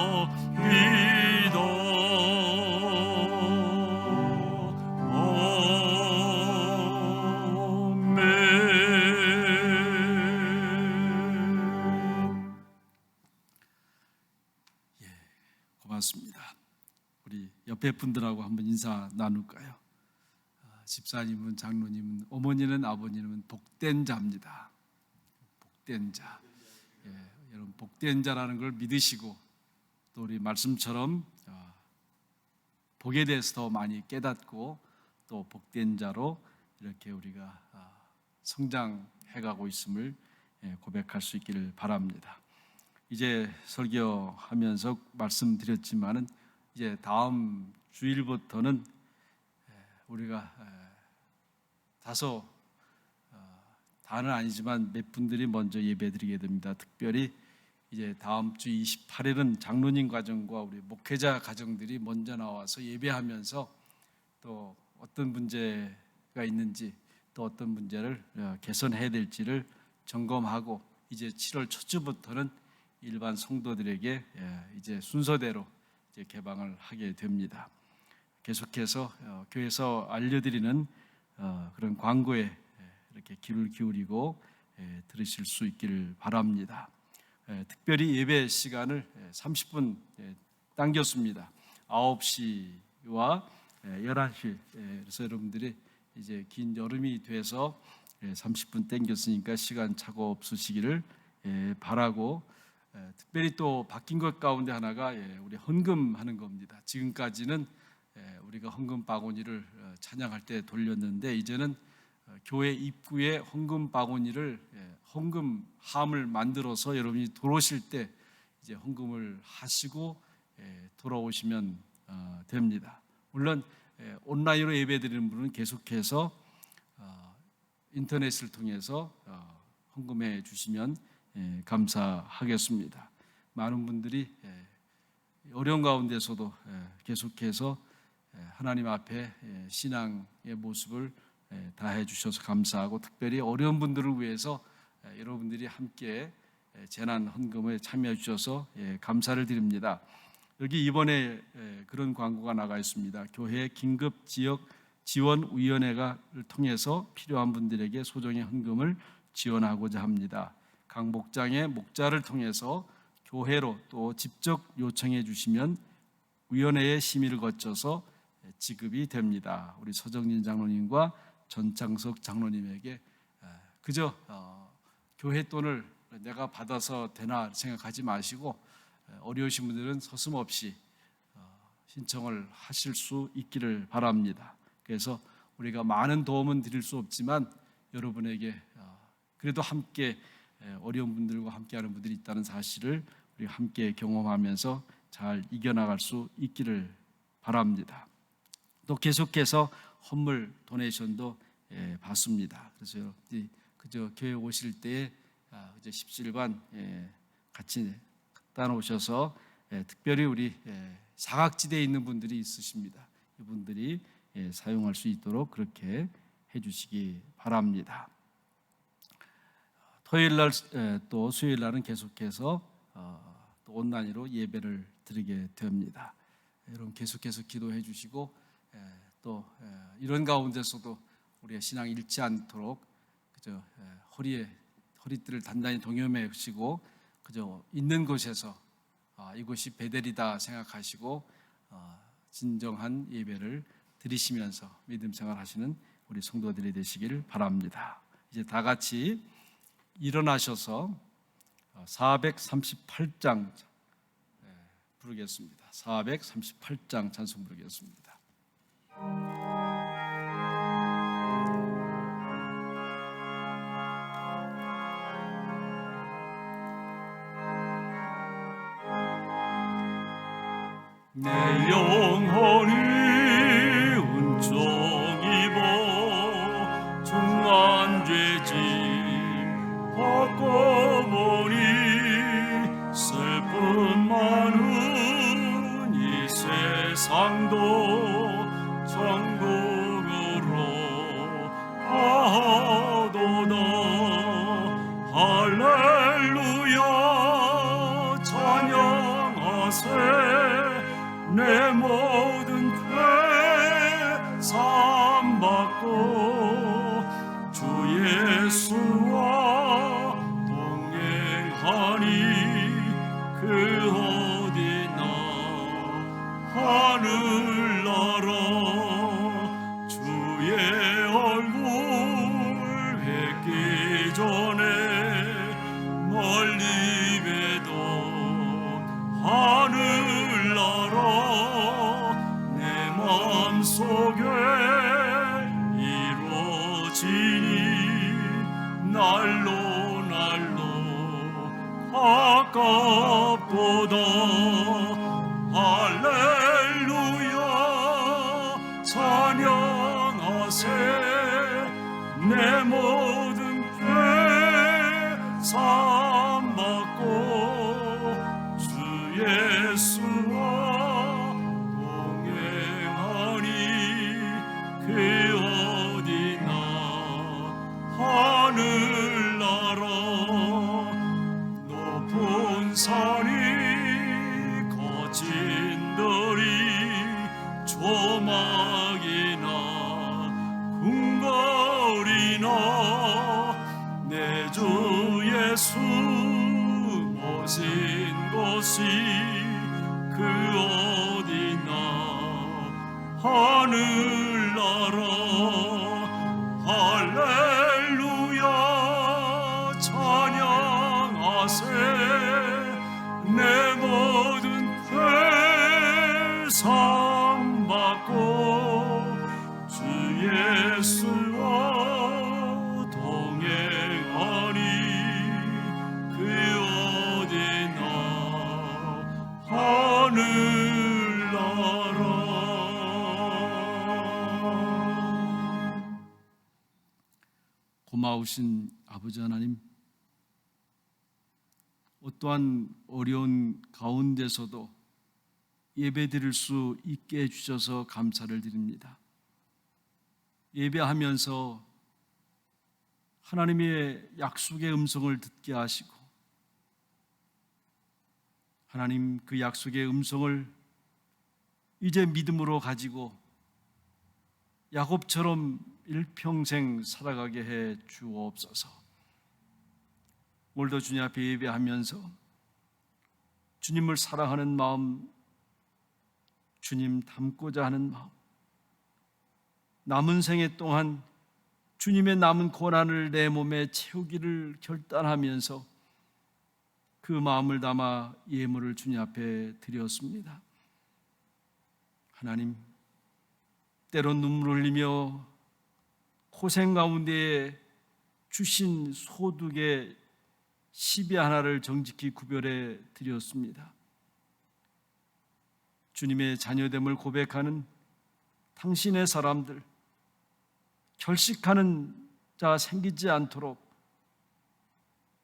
고맙습니다. 우리 옆에 분들하고 한번 인사 나눌까요? 집사님은, 장로님은, 어머니는, 아버님은 복된 자입니다. 복된 자. 여러분 복된 자라는 걸 믿으시고 또 우리 말씀처럼 복에 대해서 더 많이 깨닫고 또 복된 자로 이렇게 우리가 성장해가고 있음을 고백할 수 있기를 바랍니다. 이제 설교하면서 말씀드렸지만은 이제 다음 주일부터는 우리가 다소 다는 아니지만 몇 분들이 먼저 예배드리게 됩니다. 특별히 이제 다음 주 28일은 장로님 가정과 우리 목회자 가정들이 먼저 나와서 예배하면서 또 어떤 문제가 있는지 또 어떤 문제를 개선해야 될지를 점검하고 이제 7월 첫 주부터는 일반 성도들에게 이제 순서대로 이제 개방을 하게 됩니다. 계속해서 교회에서 알려드리는 그런 광고에 이렇게 귀를 기울이고 들으실 수 있기를 바랍니다. 특별히 예배 시간을 30분 당겼습니다. 9시와 11시. 그래서 여러분들이 이제 긴 여름이 돼서 30분 당겼으니까 시간 착오 없으시기를 바라고, 특별히 또 바뀐 것 가운데 하나가 우리 헌금하는 겁니다. 지금까지는 우리가 헌금 바구니를 찬양할 때 돌렸는데 이제는 교회 입구에 헌금 바구니를 헌금함을 만들어서 여러분이 들어오실 때 이제 헌금을 하시고 돌아오시면 됩니다. 물론 온라인으로 예배드리는 분은 계속해서 인터넷을 통해서 헌금해 주시면 감사하겠습니다. 많은 분들이 어려운 가운데서도 계속해서 하나님 앞에 신앙의 모습을 다해 주셔서 감사하고, 특별히 어려운 분들을 위해서 여러분들이 함께 재난 헌금에 참여해 주셔서 감사를 드립니다. 여기 이번에 그런 광고가 나가 있습니다. 교회 긴급 지역 지원위원회를 통해서 필요한 분들에게 소정의 헌금을 지원하고자 합니다. 각 목장의 목자를 통해서 교회로 또 직접 요청해 주시면 위원회의 심의를 거쳐서 지급이 됩니다. 우리 서정진 장로님과 전창석 장로님에게 그저 교회 돈을 내가 받아서 되나 생각하지 마시고 어려우신 분들은 서슴없이 신청을 하실 수 있기를 바랍니다. 그래서 우리가 많은 도움은 드릴 수 없지만 여러분에게 그래도 함께 어려운 분들과 함께하는 분들이 있다는 사실을 우리 함께 경험하면서 잘 이겨나갈 수 있기를 바랍니다. 또 계속해서 헌물 도네이션도 받습니다. 그래서 그저 교회 오실 때에 그저 십시일반 같이 갖다 놓으셔서 특별히 우리 사각지대에 있는 분들이 있으십니다. 이분들이 사용할 수 있도록 그렇게 해주시기 바랍니다. 토요일 날 또 수요일 날은 계속해서 또 온라인으로 예배를 드리게 됩니다. 여러분 계속해서 기도해 주시고 또 이런 가운데서도 우리의 신앙이 잃지 않도록 그저 허리띠를 단단히 동여매시고 그저 있는 곳에서 이곳이 베델이다 생각하시고 진정한 예배를 드리시면서 믿음 생활하시는 우리 성도들이 되시기를 바랍니다. 이제 다 같이 일어나셔서 438장 부르겠습니다. 438장 찬송 부르겠습니다. 내 영혼이 은총 입어 중한 죄짐 바꿔보니 슬픔 많은 이 세상도 천국으로 하도다. 할렐루야 찬양하세. 내 모든 죄 사함받고 주 예수와 동행하니 그 어디나 하늘나라 주의 얼굴 뵙기 전에 멀리 뵈던 하늘나라 내 마음속에 이루어지니 날로 가깝도다. 할렐루야 찬양하세. 내 모든 죄 사함받고 주 예수와 동행하니 그 어디나 하늘나라 높은 산이 거친 들이 조막이나 궁궐이나 내 주 예수 모신 곳이 그 어디나 하늘나라. 할렐루야 찬양하세. 내 모든 죄 사함받고 주 예수와 동행하니 그 어디나 하늘나라. 고마우신 아버지 하나님, 어떠한 어려운 가운데서도 예배드릴 수 있게 해주셔서 감사를 드립니다. 예배하면서 하나님의 약속의 음성을 듣게 하시고 하나님 그 약속의 음성을 이제 믿음으로 가지고 야곱처럼 일평생 살아가게 해 주옵소서. 오늘도 주님 앞에 예배하면서 주님을 사랑하는 마음, 주님 닮고자 하는 마음, 남은 생애 동안 주님의 남은 고난을 내 몸에 채우기를 결단하면서 그 마음을 담아 예물을 주님 앞에 드렸습니다. 하나님, 때론 눈물 흘리며 고생 가운데 주신 소득의 10의 하나를 정직히 구별해 드렸습니다. 주님의 자녀됨을 고백하는 당신의 사람들, 결식하는 자 생기지 않도록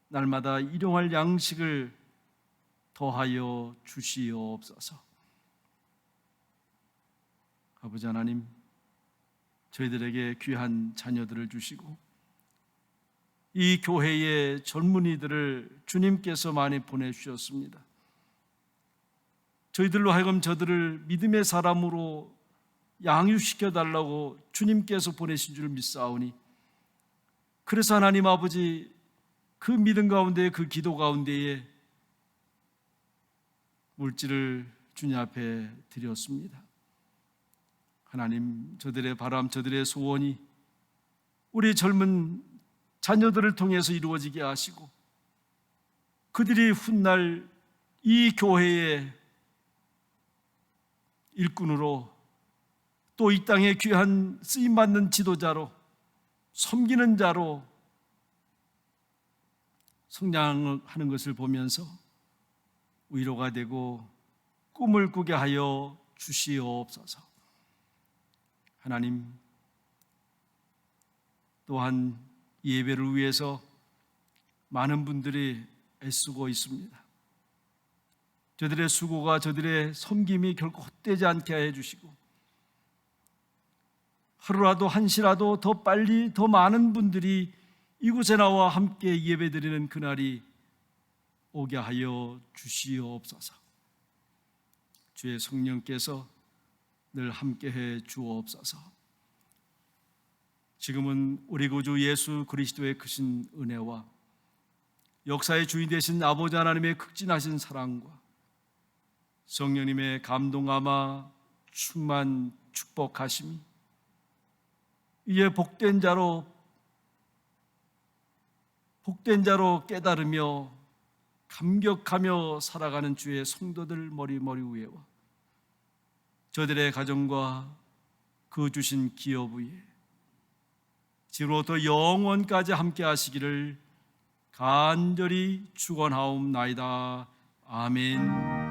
날마다 일용할 양식을 더하여 주시옵소서. 아버지 하나님, 저희들에게 귀한 자녀들을 주시고 이 교회의 젊은이들을 주님께서 많이 보내주셨습니다. 저희들로 하여금 저들을 믿음의 사람으로 양육시켜달라고 주님께서 보내신 줄 믿사오니, 그래서 하나님 아버지, 그 믿음 가운데, 그 기도 가운데에 물질을 주님 앞에 드렸습니다. 하나님, 저들의 바람, 저들의 소원이 우리 젊은 자녀들을 통해서 이루어지게 하시고, 그들이 훗날 이 교회의 일꾼으로, 또 이 땅에 귀한 쓰임받는 지도자로, 섬기는 자로 성장하는 것을 보면서 위로가 되고 꿈을 꾸게 하여 주시옵소서. 하나님, 또한 예배를 위해서 많은 분들이 애쓰고 있습니다. 저들의 수고가, 저들의 섬김이 결코 헛되지 않게 해주시고, 하루라도 한시라도 더 빨리 더 많은 분들이 이곳에 나와 함께 예배드리는 그날이 오게 하여 주시옵소서. 주의 성령께서 늘 함께해 주옵소서. 지금은 우리 구주 예수 그리스도의 크신 은혜와 역사의 주인 되신 아버지 하나님의 극진하신 사랑과 성령님의 감동함아 충만 축복하심이 이에 복된 자로 깨달으며 감격하며 살아가는 주의 성도들 머리 위에와 저들의 가정과 그 주신 기업 위에 지금부터 영원까지 함께 하시기를 간절히 축원하옵나이다. 아멘.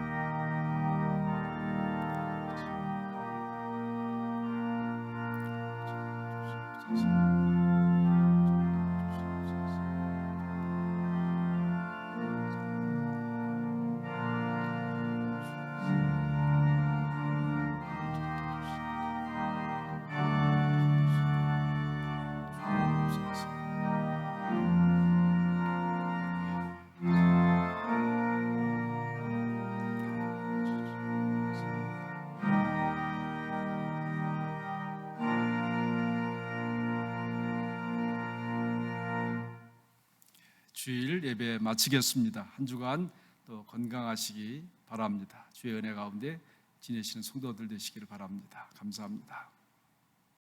주일 예배 마치겠습니다. 한 주간 또 건강하시기 바랍니다. 주의 은혜 가운데 지내시는 성도들 되시기를 바랍니다. 감사합니다.